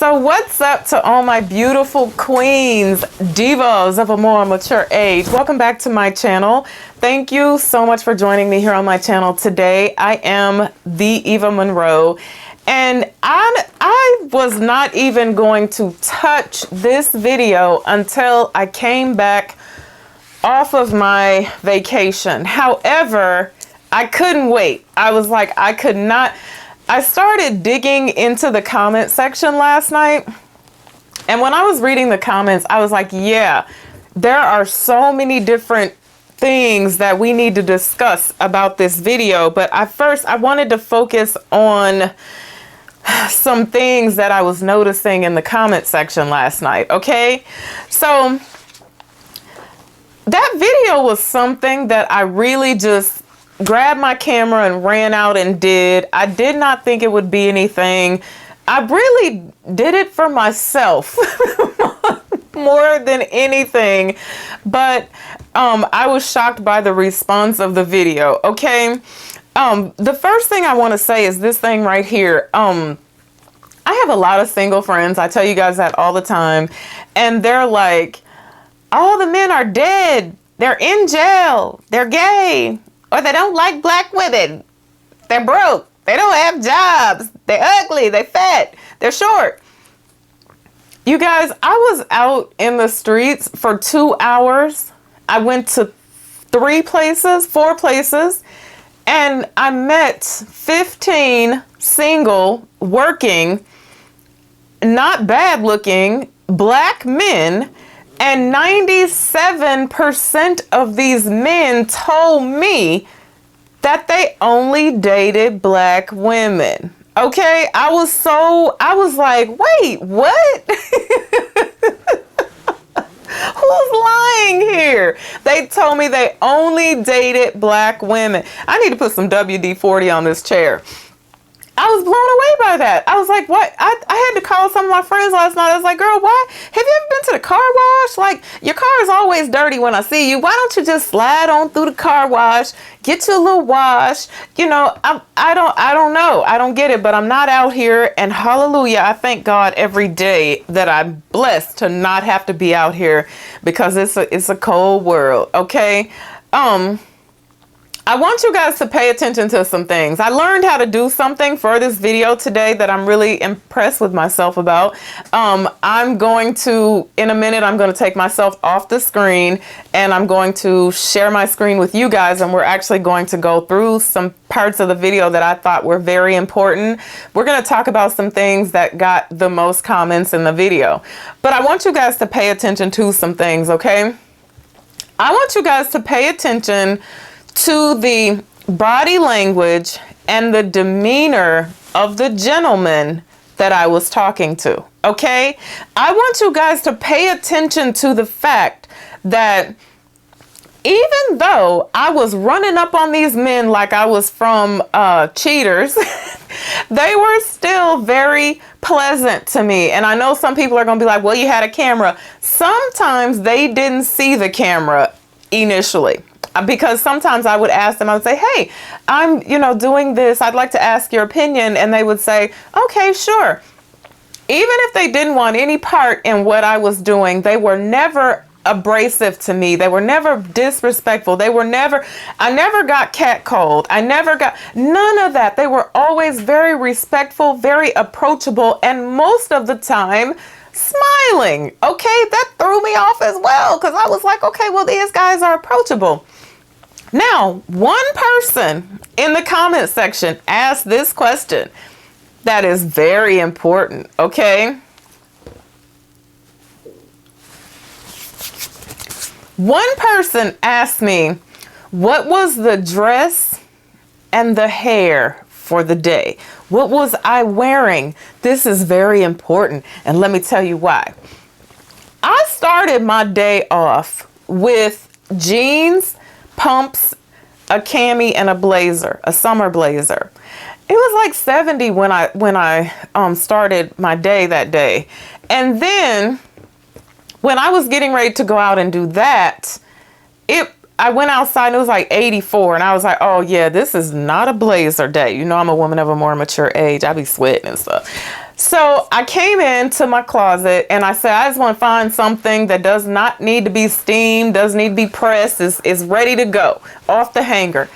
So what's up to all my beautiful queens, divas of a more mature age? Welcome back to my channel. Thank you so much for joining me here on my channel today. I am the Eva Monroe, and I was not even going to touch this video until I came back off of my vacation. However, I couldn't wait. I was like, I could not. I started digging into the comment section last night, and when I was reading the comments, I was like, yeah, there are so many different things that we need to discuss about this video. But first, I wanted to focus on some things that I was noticing in the comment section last night. Okay, so that video was something that I really just grabbed my camera and ran out and did. I did not think it would be anything. I really did it for myself more than anything. But I was shocked by the response of the video. Okay. The first thing I want to say is this thing right here. I have a lot of single friends. I tell you guys that all the time. And they're like, all the men are dead. They're in jail. They're gay. Or they don't like black women. They're broke. They don't have jobs. They're ugly. They're fat. They're short. You guys, I was out in the streets for 2 hours. I went to 4 places, and I met 15 single, working, not bad looking black men. And 97% of these men told me that they only dated black women. Okay, I was like, wait, what? Who's lying here? They told me they only dated black women. I need to put some WD-40 on this chair. I was blown away by that. I was like, what? I had to call some of my friends last night. I was like, girl, why? Have you ever been to the car wash? Like, your car is always dirty when I see you. Why don't you just slide on through the car wash, get you a little wash? You know, I don't know. I don't get it, but I'm not out here. And hallelujah, I thank God every day that I'm blessed to not have to be out here, because it's a cold world. Okay. I want you guys to pay attention to some things. I learned how to do something for this video today that I'm really impressed with myself about. I'm going to, in a minute, I'm going to take myself off the screen, and I'm going to share my screen with you guys, and we're actually going to go through some parts of the video that I thought were very important. We're going to talk about some things that got the most comments in the video. But I want you guys to pay attention to some things, okay? I want you guys to pay attention to the body language and the demeanor of the gentleman that I was talking to. Okay, I want you guys to pay attention to the fact that even though I was running up on these men like I was from Cheaters, they were still very pleasant to me. And I know some people are gonna be like, well, you had a camera. Sometimes they didn't see the camera initially, because sometimes I would ask them, I would say, hey, I'm, doing this. I'd like to ask your opinion. And they would say, okay, sure. Even if they didn't want any part in what I was doing, they were never abrasive to me. They were never disrespectful. I never got catcalled. I never got none of that. They were always very respectful, very approachable, and most of the time smiling. Okay, that threw me off as well, because I was like, okay, well, these guys are approachable. Now, one person in the comment section asked this question that is very important, okay? One person asked me, what was the dress and the hair for the day? What was I wearing? This is very important, and let me tell you why. I started my day off with jeans, pumps, a cami, and a blazer, a summer blazer. It was like 70 when I started my day that day. And then when I was getting ready to go out and do that, I went outside and it was like 84, and I was like, oh yeah, this is not a blazer day. You know, I'm a woman of a more mature age. I be sweating and stuff. So I came into my closet and I said, I just want to find something that does not need to be steamed, doesn't need to be pressed, is ready to go off the hanger.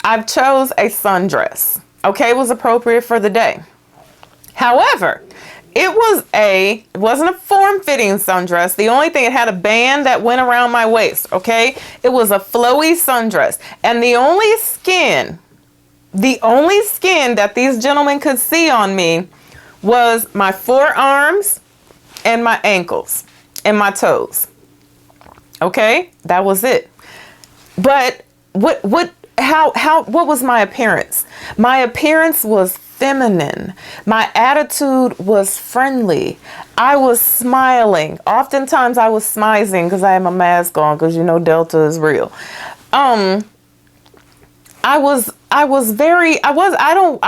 I've chose a sundress. Okay, it was appropriate for the day. However, it wasn't a form-fitting sundress. The only thing, it had a band that went around my waist, okay? It was a flowy sundress. And the only skin that these gentlemen could see on me was my forearms and my ankles and my toes. Okay? That was it. But what was my appearance? My appearance was feminine. My attitude was friendly. I was smiling. Oftentimes I was smizing because I had my mask on, because you know Delta is real. I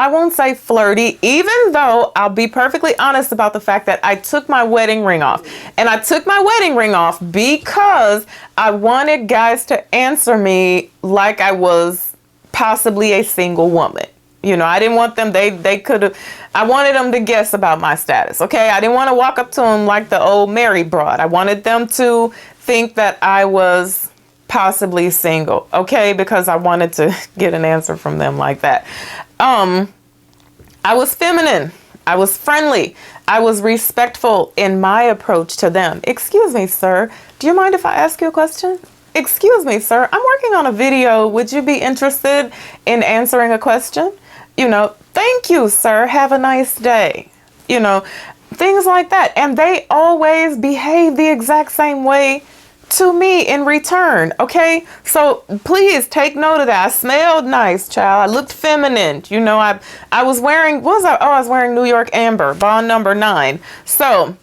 won't say flirty, even though I'll be perfectly honest about the fact that I took my wedding ring off. And I took my wedding ring off because I wanted guys to answer me like I was possibly a single woman. You know, I didn't want them, I wanted them to guess about my status, okay? I didn't want to walk up to them like the old Mary broad. I wanted them to think that I was possibly single, okay? Because I wanted to get an answer from them like that. I was feminine. I was friendly. I was respectful in my approach to them. Excuse me, sir. Do you mind if I ask you a question? Excuse me, sir. I'm working on a video. Would you be interested in answering a question? You know, thank you, sir. Have a nice day. You know, things like that. And they always behave the exact same way to me in return. Okay, so please take note of that. I smelled nice, child. I looked feminine. You know, I was wearing, what was I? Oh, I was wearing New York Amber, bond number 9. So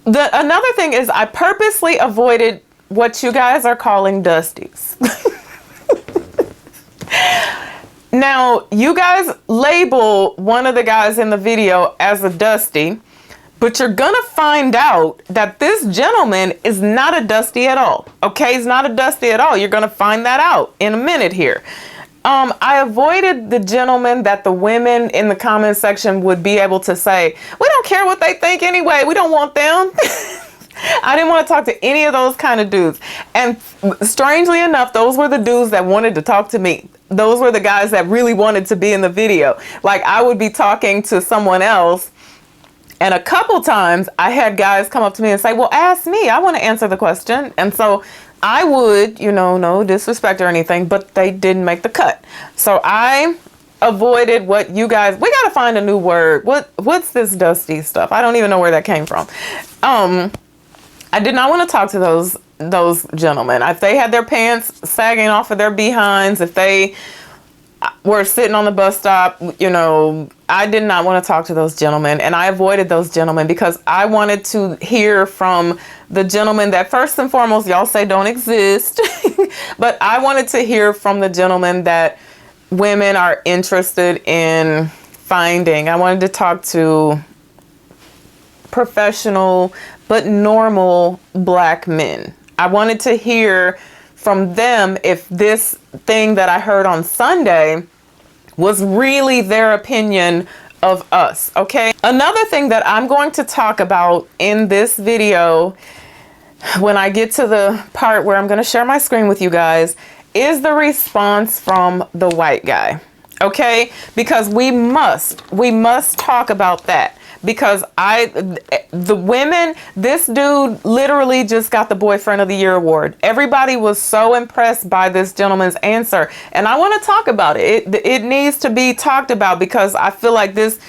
another thing is, I purposely avoided what you guys are calling dusties. Now, you guys label one of the guys in the video as a dusty, but you're gonna find out that this gentleman is not a dusty at all. Okay, he's not a dusty at all. You're gonna find that out in a minute here. I avoided the gentleman that the women in the comment section would be able to say, we don't care what they think anyway, we don't want them. I didn't want to talk to any of those kind of dudes. And strangely enough, those were the dudes that wanted to talk to me. Those were the guys that really wanted to be in the video. Like, I would be talking to someone else, and a couple times I had guys come up to me and say, well, ask me, I want to answer the question. And so I would, you know, no disrespect or anything, but they didn't make the cut. So I avoided what you guys, we got to find a new word. What's this dusty stuff? I don't even know where that came from. I did not want to talk to those gentlemen. If they had their pants sagging off of their behinds, if they were sitting on the bus stop, you know, I did not want to talk to those gentlemen, and I avoided those gentlemen because I wanted to hear from the gentlemen that, first and foremost, y'all say don't exist, but I wanted to hear from the gentlemen that women are interested in finding. I wanted to talk to professional but normal black men. I wanted to hear from them if this thing that I heard on Sunday was really their opinion of us, okay? Another thing that I'm going to talk about in this video, when I get to the part where I'm going to share my screen with you guys, is the response from the white guy, okay? Because we must talk about that. Because the women, this dude literally just got the Boyfriend of the Year award. Everybody was so impressed by this gentleman's answer. And I want to talk about it. It needs to be talked about because I feel like this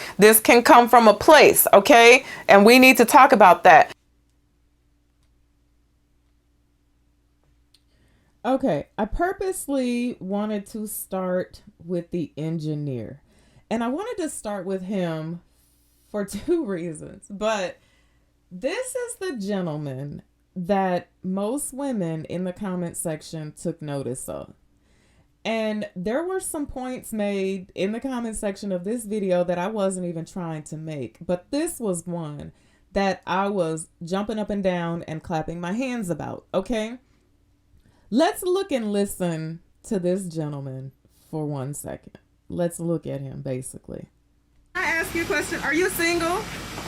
can come from a place, okay? And we need to talk about that. Okay, I purposely wanted to start with the engineer. And I wanted to start with him for 2 reasons, but this is the gentleman that most women in the comment section took notice of. And there were some points made in the comment section of this video that I wasn't even trying to make, but this was one that I was jumping up and down and clapping my hands about, okay? Let's look and listen to this gentleman for 1 second. Let's look at him, basically. I ask you a question. Are you single?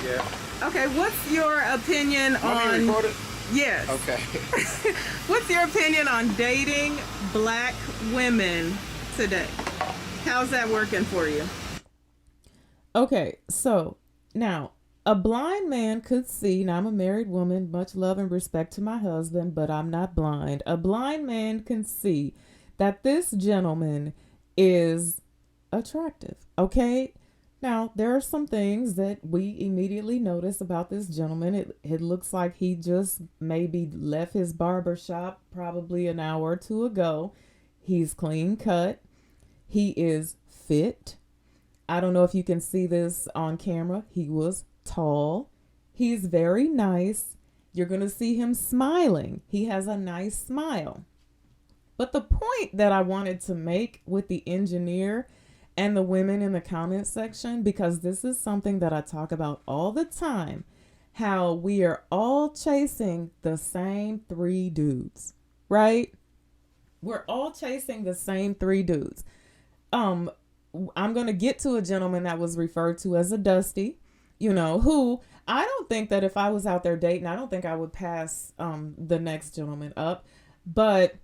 Yeah. Okay, what's your opinion on... recorded? Yes. Okay. What's your opinion on dating black women today? How's that working for you? Okay, so now a blind man could see, now I'm a married woman, much love and respect to my husband, but I'm not blind. A blind man can see that this gentleman is attractive, okay? Now, there are some things that we immediately notice about this gentleman. It looks like he just maybe left his barber shop probably an hour or two ago. He's clean cut. He is fit. I don't know if you can see this on camera. He was tall. He's very nice. You're going to see him smiling. He has a nice smile. But the point that I wanted to make with the engineer and the women in the comment section, because this is something that I talk about all the time, how we are all chasing the same 3 dudes, right? We're all chasing the same 3 dudes. I'm going to get to a gentleman that was referred to as a Dusty, who I don't think that if I was out there dating, I don't think I would pass the next gentleman up. But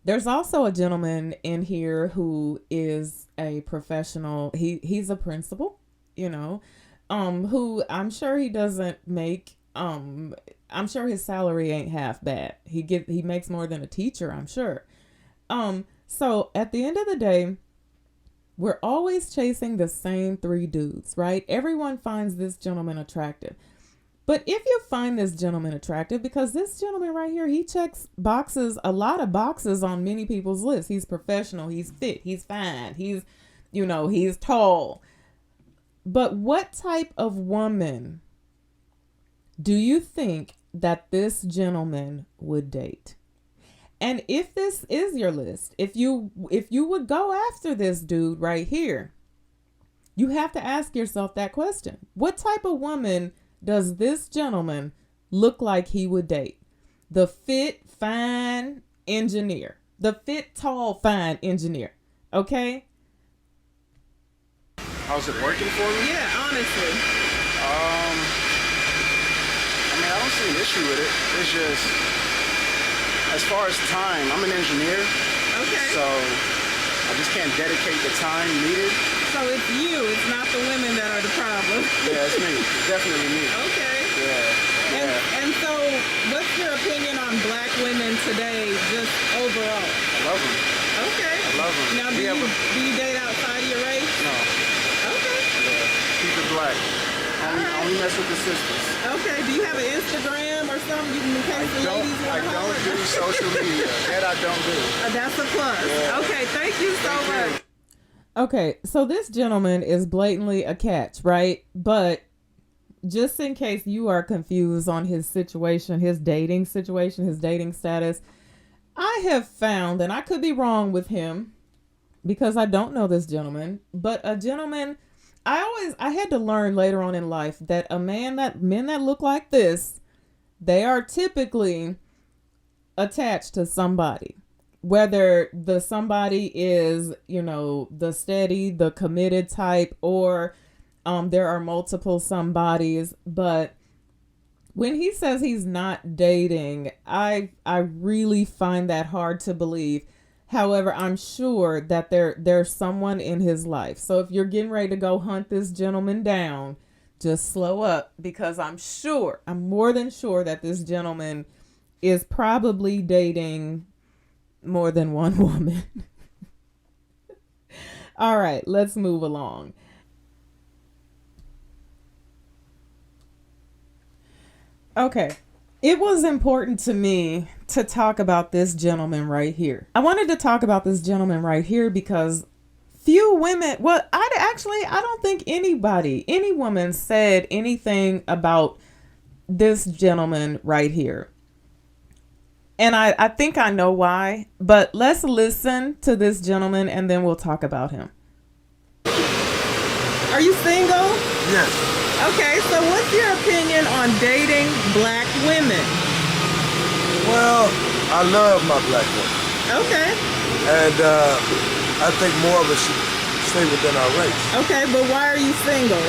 there's also a gentleman in here who is a professional. He's a principal, who I'm sure he doesn't make, I'm sure his salary ain't half bad. He makes more than a teacher, I'm sure. So at the end of the day, we're always chasing the same 3 dudes, right? Everyone finds this gentleman attractive. But if you find this gentleman attractive, because this gentleman right here, he checks a lot of boxes on many people's lists. He's professional, he's fit, he's fine, he's tall. But what type of woman do you think that this gentleman would date? And if this is your list, if you would go after this dude right here, you have to ask yourself that question. What type of woman does this gentleman look like he would date? The fit, fine engineer. The fit, tall, fine engineer. Okay? How's it working for me? Yeah, honestly. I don't see an issue with it. It's just, as far as time, I'm an engineer. Okay. So I just can't dedicate the time needed. So it's you, it's not the women that are the problem. Yeah, it's me. It's definitely me. Okay. Yeah. And so what's your opinion on black women today, just overall? I love them. Okay. I love them. Now, do you date outside of your race? No. Okay. Yeah. Keep it black. Only mess with the sisters. Okay. Do you have an Instagram or something you can in case the ladies want to I don't do social media. That I don't do. That's a plus. Yeah. Okay. Thank you so much. You. Okay. So this gentleman is blatantly a catch, right? But just in case you are confused on his situation, his dating situation, his dating status, I have found, and I could be wrong with him because I don't know this gentleman, but a gentleman, I had to learn later on in life that men that look like this, they are typically attached to somebody. Whether the somebody is, the steady, the committed type, or there are multiple somebodies. But when he says he's not dating, I really find that hard to believe. However, I'm sure that there's someone in his life. So if you're getting ready to go hunt this gentleman down, just slow up, because I'm more than sure that this gentleman is probably dating more than one woman. All right, let's move along. Okay. It was important to me to talk about this gentleman right here. I wanted to talk about this gentleman right here because few women, I don't think any woman said anything about this gentleman right here. And I think I know why, but let's listen to this gentleman and then we'll talk about him. Are you single? Yes. Okay, so what's your opinion on dating black women? Well, I love my black woman, Okay. and I think more of us should stay within our race. Okay, but why are you single?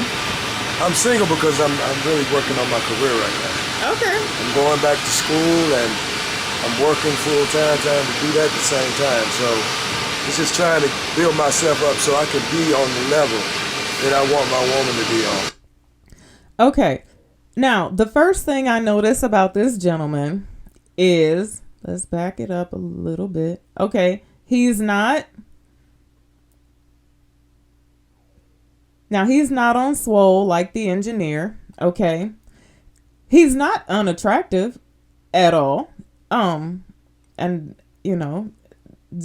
I'm single because I'm really working on my career right now. Okay. I'm going back to school and I'm working full time, trying to do that at the same time. So it's just trying to build myself up so I can be on the level that I want my woman to be on. Okay. Now, the first thing I notice about this gentleman is, let's back it up a little bit. Okay. He's not on swole like the engineer. Okay. He's not unattractive at all. And you know,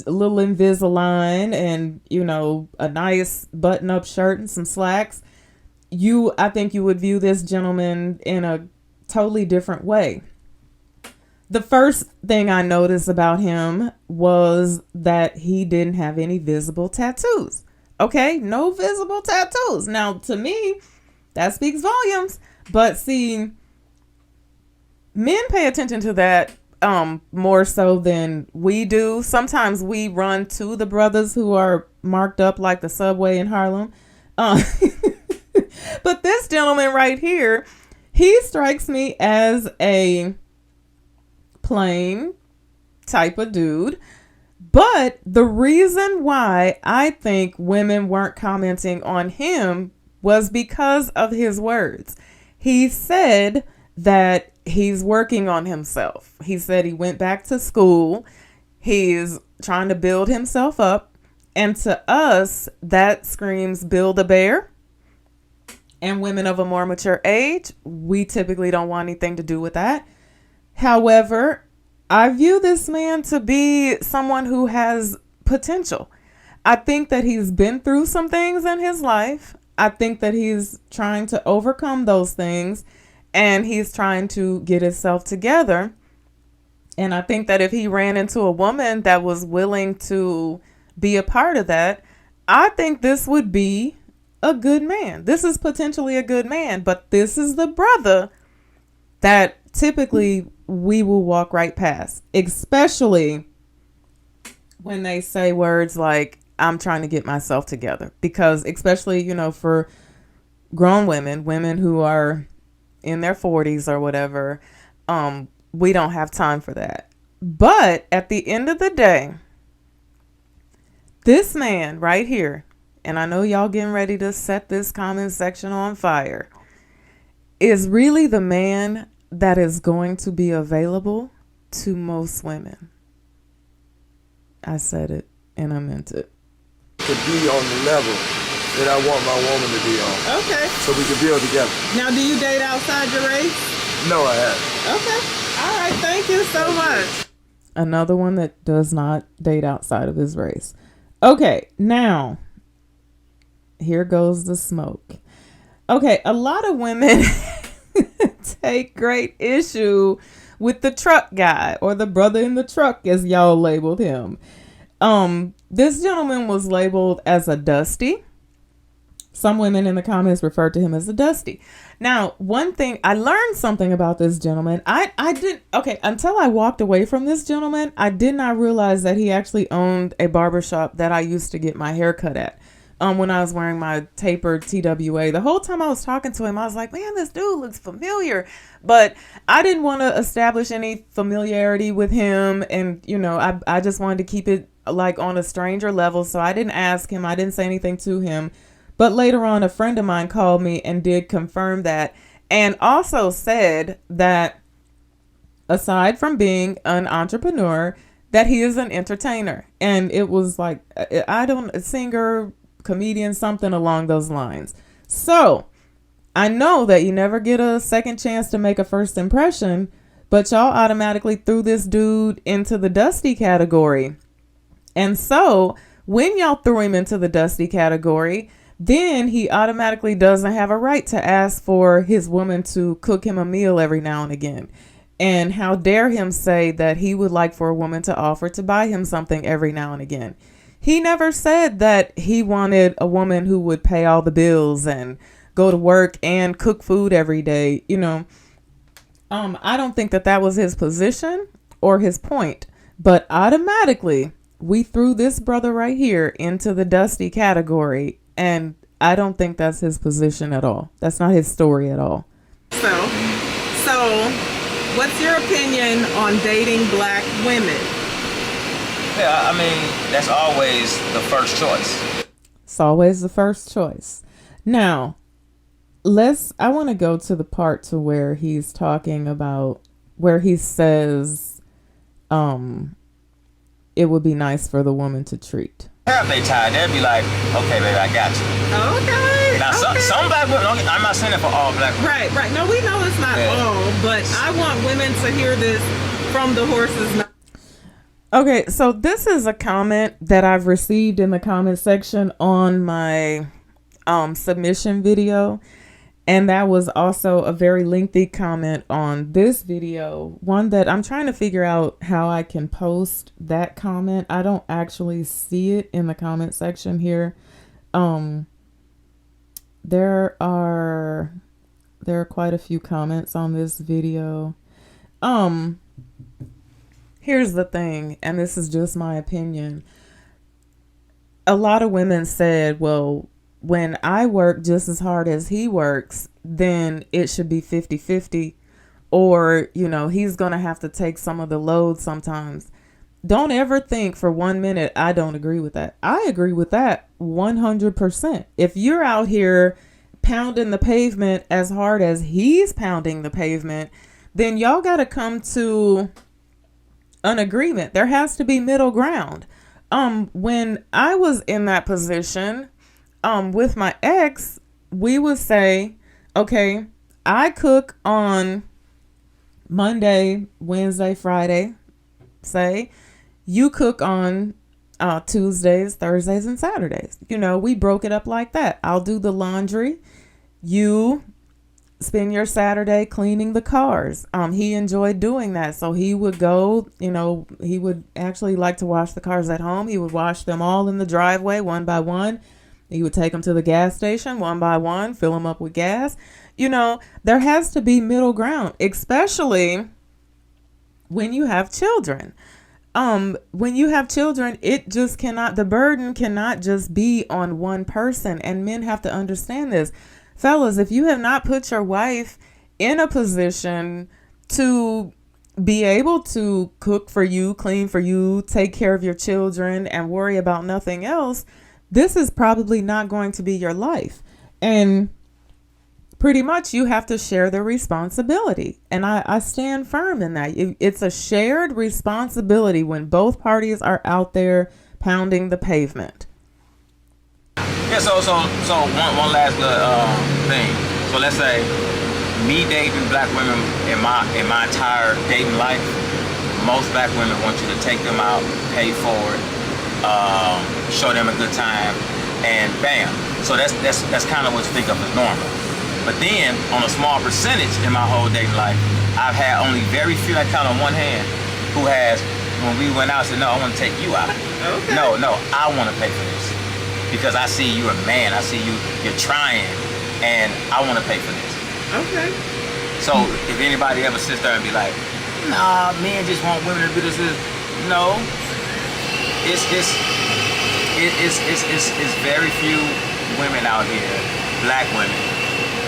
a little Invisalign and, you know, a nice button up shirt and some slacks. I think you would view this gentleman in a totally different way. The first thing I noticed about him was that he didn't have any visible tattoos. Okay, no visible tattoos. Now, to me, that speaks volumes. But see, men pay attention to that more so than we do. Sometimes we run to the brothers who are marked up like the subway in Harlem. But this gentleman right here, he strikes me as a plain type of dude. But the reason why I think women weren't commenting on him was because of his words. He said that he's working on himself. He said he went back to school. He's trying to build himself up. And to us, that screams Build-A-Bear. And women of a more mature age, we typically don't want anything to do with that. However, I view this man to be someone who has potential. I think that he's been through some things in his life. I think that he's trying to overcome those things and he's trying to get himself together. And I think that if he ran into a woman that was willing to be a part of that, I think this would be a good man. This is potentially a good man, but this is the brother that typically we will walk right past, especially when they say words like, I'm trying to get myself together. Because especially, you know, for grown women who are in their 40s or whatever, we don't have time for that. But at the end of the day, this man right here, and I know y'all getting ready to set this comment section on fire, is really the man that is going to be available to most women. I said it and I meant it. To be on the level that I want my woman to be on. Okay. So we can build together. Now, do you date outside your race? No, I haven't. Okay. All right. Thank you so much. Another one that does not date outside of his race. Okay. Now, here goes the smoke. Okay. A lot of women take great issue with the truck guy, or the brother in the truck, as y'all labeled him. This gentleman was labeled as a dusty. Some women in the comments referred to him as a dusty. Now, one thing, I learned something about this gentleman. Until I walked away from this gentleman, I did not realize that he actually owned a barbershop that I used to get my hair cut at. When I was wearing my tapered TWA. The whole time I was talking to him, I was like, man, this dude looks familiar. But I didn't want to establish any familiarity with him. And, you know, I just wanted to keep it like on a stranger level. So I didn't ask him. I didn't say anything to him. But later on, a friend of mine called me and did confirm that. And also said that aside from being an entrepreneur, that he is an entertainer. And it was like, a singer, comedian, something along those lines. So I know that you never get a second chance to make a first impression, but y'all automatically threw this dude into the dusty category. And so when y'all threw him into the dusty category, then he automatically doesn't have a right to ask for his woman to cook him a meal every now and again. And how dare him say that he would like for a woman to offer to buy him something every now and again. He never said that he wanted a woman who would pay all the bills and go to work and cook food every day. You know, I don't think that was his position. or his point, but automatically we threw this brother right here into the Dusty category, and I don't think that's his position at all. That's not his story at all. So what's your opinion on dating black women? Yeah, I mean, that's always the first choice. It's always the first choice. Now, I want to go to the part to where he's talking about, where he says, it would be nice for the woman to treat. If they tired, they'd be like, okay, baby, I got you. Okay. Now, some black women, I'm not saying it for all black women. Right. No, we know it's not all, but I want women to hear this from the horse's mouth. Okay, so this is a comment that I've received in the comment section on my submission video. And that was also a very lengthy comment on this video. One that I'm trying to figure out how I can post that comment. I don't actually see it in the comment section here. There are quite a few comments on this video. Here's the thing, and this is just my opinion. A lot of women said, well, when I work just as hard as he works, then it should be 50-50. Or, he's going to have to take some of the load sometimes. Don't ever think for 1 minute I don't agree with that. I agree with that 100%. If you're out here pounding the pavement as hard as he's pounding the pavement, then y'all got to come to an agreement. There has to be middle ground. When I was in that position, with my ex, we would say, okay, I cook on Monday, Wednesday, Friday, say, you cook on Tuesdays, Thursdays, and Saturdays. We broke it up like that. I'll do the laundry. You spend your Saturday cleaning the cars. He enjoyed doing that. So he would go, he would actually like to wash the cars at home. He would wash them all in the driveway one by one. He would take them to the gas station one by one, fill them up with gas. There has to be middle ground, especially when you have children. When you have children, the burden cannot just be on one person, and men have to understand this. Fellas, if you have not put your wife in a position to be able to cook for you, clean for you, take care of your children, and worry about nothing else, this is probably not going to be your life. And pretty much you have to share the responsibility. And I stand firm in that. It's a shared responsibility when both parties are out there pounding the pavement. Yeah, so one last good thing. So let's say me dating black women in my entire dating life, most black women want you to take them out, pay for it, show them a good time, and bam. So that's kind of what you think of as normal. But then on a small percentage in my whole dating life, I've had only very few, I count on one hand, who has, when we went out, said, no, I want to take you out. Okay. No, I want to pay for this. Because I see you're a man, I see you're trying, and I want to pay for this. Okay. So if anybody ever sits there and be like, nah, men just want women to do this, no. It's very few women out here, black women,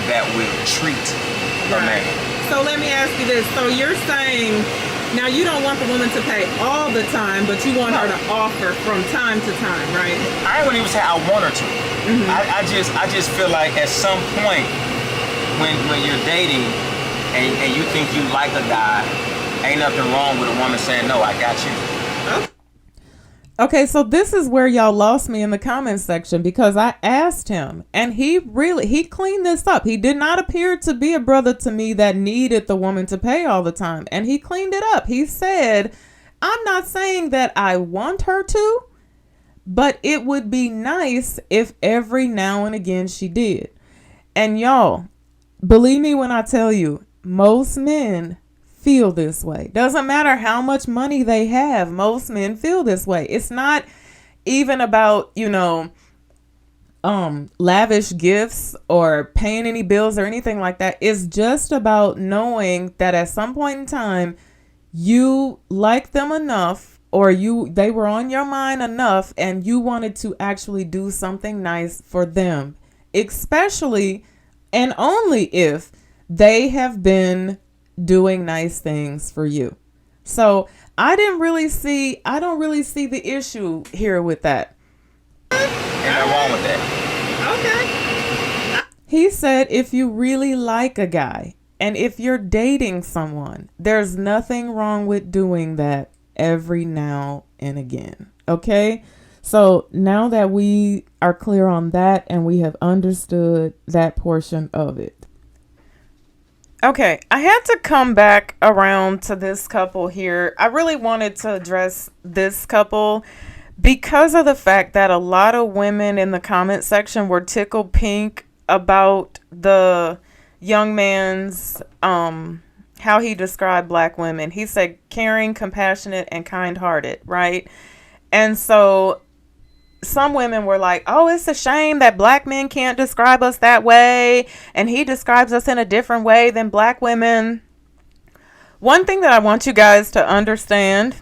that will treat a man. So let me ask you this. So you're saying, now you don't want the woman to pay all the time, but you want her to offer from time to time, right? I wouldn't even say I want her to. Mm-hmm. I just feel like at some point when you're dating and you think you like a guy, ain't nothing wrong with a woman saying, no, I got you. Okay, so this is where y'all lost me in the comments section, because I asked him and he cleaned this up. He did not appear to be a brother to me that needed the woman to pay all the time. And he cleaned it up. He said, I'm not saying that I want her to, but it would be nice if every now and again she did. And y'all, believe me when I tell you, most men feel this way. Doesn't matter how much money they have. Most men feel this way. It's not even about, lavish gifts or paying any bills or anything like that. It's just about knowing that at some point in time, you liked them enough, or they were on your mind enough, and you wanted to actually do something nice for them, especially and only if they have been doing nice things for you. So I don't really see the issue here with that. Ain't nothing wrong with that. Okay. He said if you really like a guy and if you're dating someone, there's nothing wrong with doing that every now and again. Okay? So now that we are clear on that and we have understood that portion of it. Okay, I had to come back around to this couple here. I really wanted to address this couple because of the fact that a lot of women in the comment section were tickled pink about the young man's how he described black women. He said caring, compassionate, and kind-hearted, right? And so some women were like, oh, it's a shame that black men can't describe us that way, and he describes us in a different way than black women. One thing that I want you guys to understand,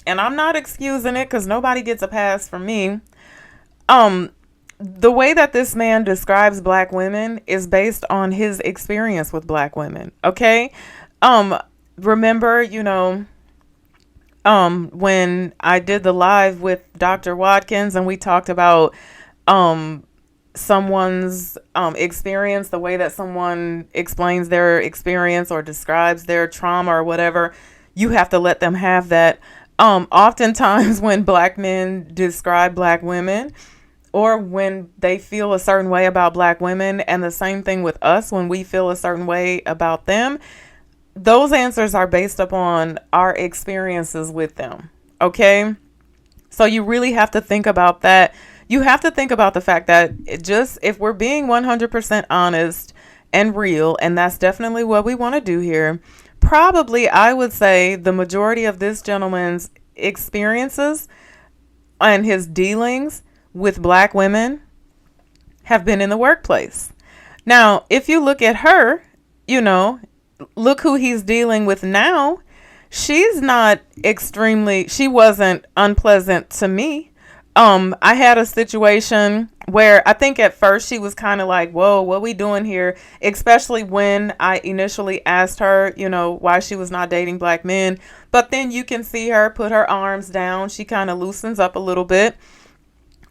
and I'm not excusing it because nobody gets a pass from me, the way that this man describes black women is based on his experience with black women. Okay. Remember, when I did the live with Dr. Watkins and we talked about someone's experience, the way that someone explains their experience or describes their trauma or whatever, you have to let them have that. Oftentimes when black men describe black women or when they feel a certain way about black women, and the same thing with us when we feel a certain way about them, those answers are based upon our experiences with them. Okay. So you really have to think about that. You have to think about the fact that if we're being 100% honest and real, and that's definitely what we want to do here, probably I would say the majority of this gentleman's experiences and his dealings with black women have been in the workplace. Now, if you look at her, look who he's dealing with now. She wasn't unpleasant to me. I had a situation where I think at first she was kind of like, whoa, what we doing here? Especially when I initially asked her, why she was not dating black men. But then you can see her put her arms down. She kind of loosens up a little bit.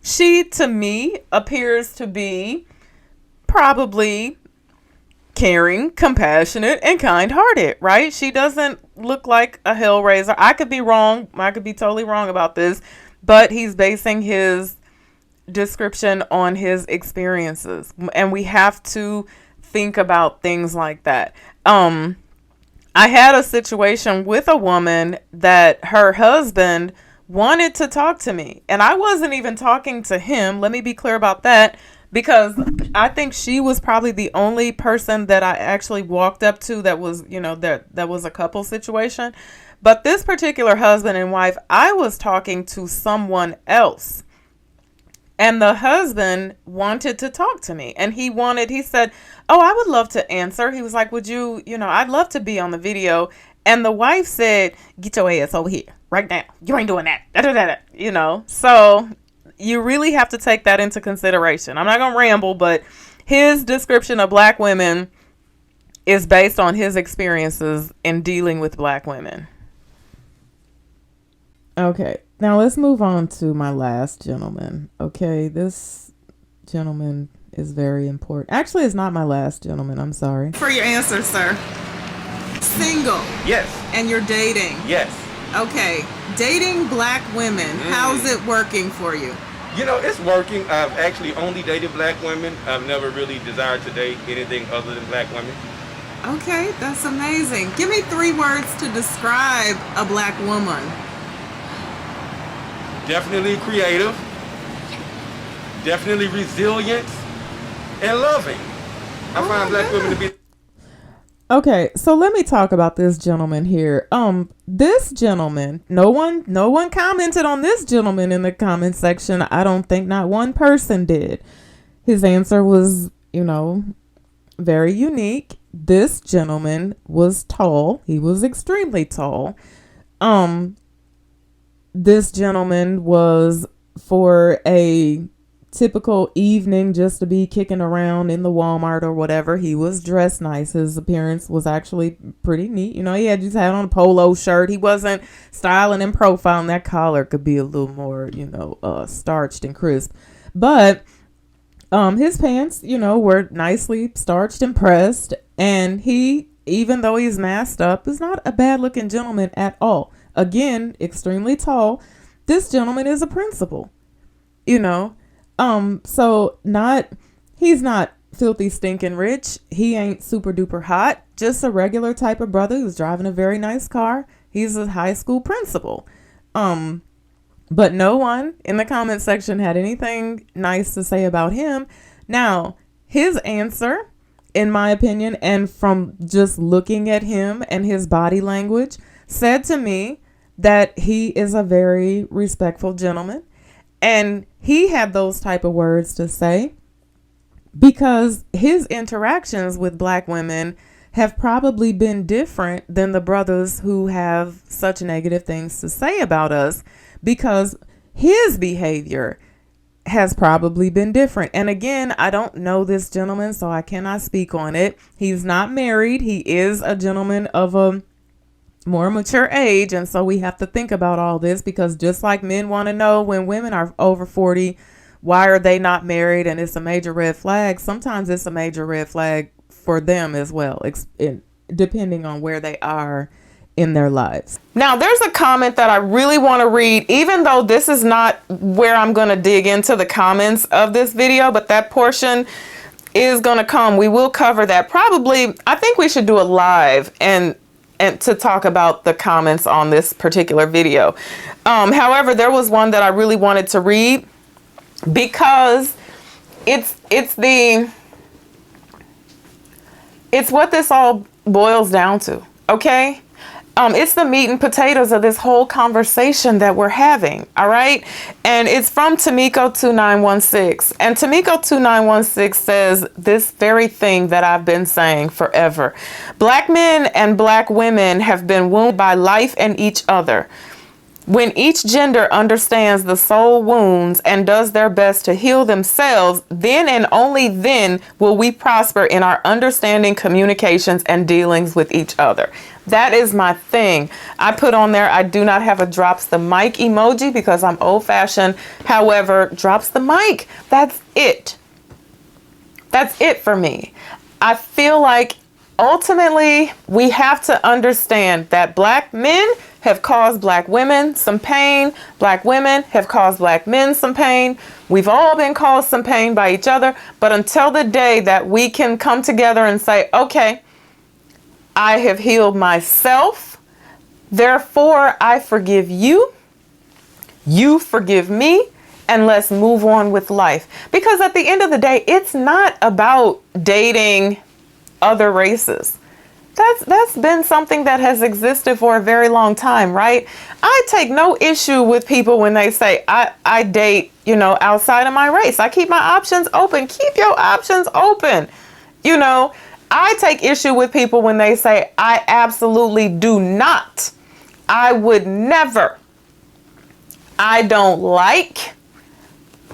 She, to me, appears to be probably caring, compassionate, and kind-hearted, right? She doesn't look like a hellraiser. I could be wrong. I could be totally wrong about this, but he's basing his description on his experiences, and we have to think about things like that. I had a situation with a woman that her husband wanted to talk to me, and I wasn't even talking to him. Let me be clear about that, because I think she was probably the only person that I actually walked up to that was, that was a couple situation. But this particular husband and wife, I was talking to someone else, and the husband wanted to talk to me, and he said, oh, I would love to answer. He was like, would you, I'd love to be on the video. And the wife said, get your ass over here right now. You ain't doing that. So you really have to take that into consideration. I'm not going to ramble, but his description of black women is based on his experiences in dealing with black women. Okay, now let's move on to my last gentleman. Okay, this gentleman is very important. Actually, it's not my last gentleman. I'm sorry. For your answer, sir. Single. Yes. And you're dating. Yes. Okay, dating black women. How's it working for you? It's working. I've actually only dated black women. I've never really desired to date anything other than black women. Okay, that's amazing. Give me 3 words to describe a black woman. Definitely creative. Definitely resilient and loving. I find black women to be... Okay, so let me talk about this gentleman here. This gentleman, no one commented on this gentleman in the comment section. I don't think not one person did. His answer was, very unique. this gentleman was tall. He was extremely tall. This gentleman was, for a typical evening, just to be kicking around in the Walmart or whatever, he was dressed nice. His appearance was actually pretty neat. You know, he just had on a polo shirt. He wasn't styling and profiling. That collar could be a little more, starched and crisp. But his pants, were nicely starched and pressed. And he, even though he's masked up, is not a bad looking gentleman at all. Again, extremely tall. This gentleman is a principal, so he's not filthy stinking rich. He ain't super duper hot. Just a regular type of brother who's driving a very nice car. He's a high school principal. But no one in the comment section had anything nice to say about him. Now, his answer, in my opinion, and from just looking at him and his body language, said to me that he is a very respectful gentleman. And he had those type of words to say because his interactions with black women have probably been different than the brothers who have such negative things to say about us, because his behavior has probably been different. And again, I don't know this gentleman, so I cannot speak on it. He's not married. He is a gentleman of a more mature age, and so we have to think about all this, because just like men want to know when women are over 40, why are they not married, and it's a major red flag. Sometimes it's a major red flag for them as well, depending on where they are in their lives. Now, there's a comment that I really want to read, even though this is not where I'm going to dig into the comments of this video, but that portion is going to come. We will cover that. Probably, I think we should do a live and to talk about the comments on this particular video. However, there was one that I really wanted to read because it's what this all boils down to, okay? It's the meat and potatoes of this whole conversation that we're having, all right? And it's from Tamiko2916. And Tamiko2916 says this very thing that I've been saying forever. Black men and black women have been wounded by life and each other. When each gender understands the soul wounds and does their best to heal themselves, then and only then will we prosper in our understanding, communications, and dealings with each other. That is my thing. I put on there, I do not have a drops the mic emoji because I'm old fashioned. However, drops the mic. That's it. That's it for me. I feel like ultimately we have to understand that black men have caused black women some pain. Black women have caused black men some pain. We've all been caused some pain by each other. But until the day that we can come together and say, okay, I have healed myself, therefore I forgive you, you forgive me, and let's move on with life. Because at the end of the day, it's not about dating other races. That's been something that has existed for a very long time, right? I take no issue with people when they say I date, outside of my race. I keep my options open. Keep your options open. I take issue with people when they say I absolutely do not. I would never. I don't like.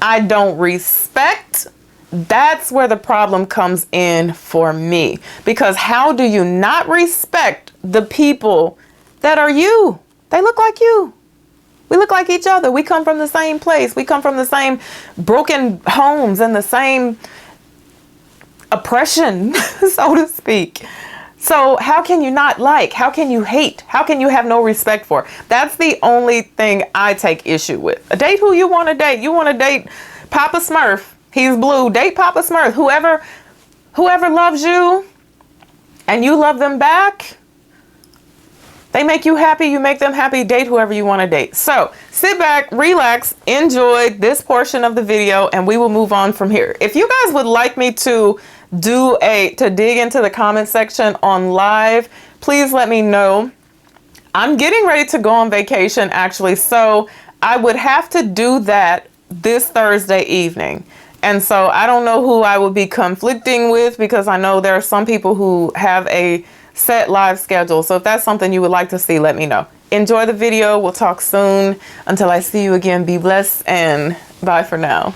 I don't respect. That's where the problem comes in for me. Because how do you not respect the people that are you? They look like you. We look like each other. We come from the same place. We come from the same broken homes and the same oppression, so to speak. So how can you not like? How can you hate? How can you have no respect for? That's the only thing I take issue with. Date who you want to date. You want to date Papa Smurf. He's blue. Date Papa Smurf. Whoever loves you and you love them back, they make you happy, you make them happy. Date whoever you want to date. So sit back, relax, enjoy this portion of the video, and we will move on from here. If you guys would like me to dig into the comment section on live, please let me know. I'm getting ready to go on vacation actually, so I would have to do that this Thursday evening. And so I don't know who I would be conflicting with, because I know there are some people who have a set live schedule. So if that's something you would like to see, let me know. Enjoy the video. We'll talk soon. Until I see you again, be blessed and bye for now.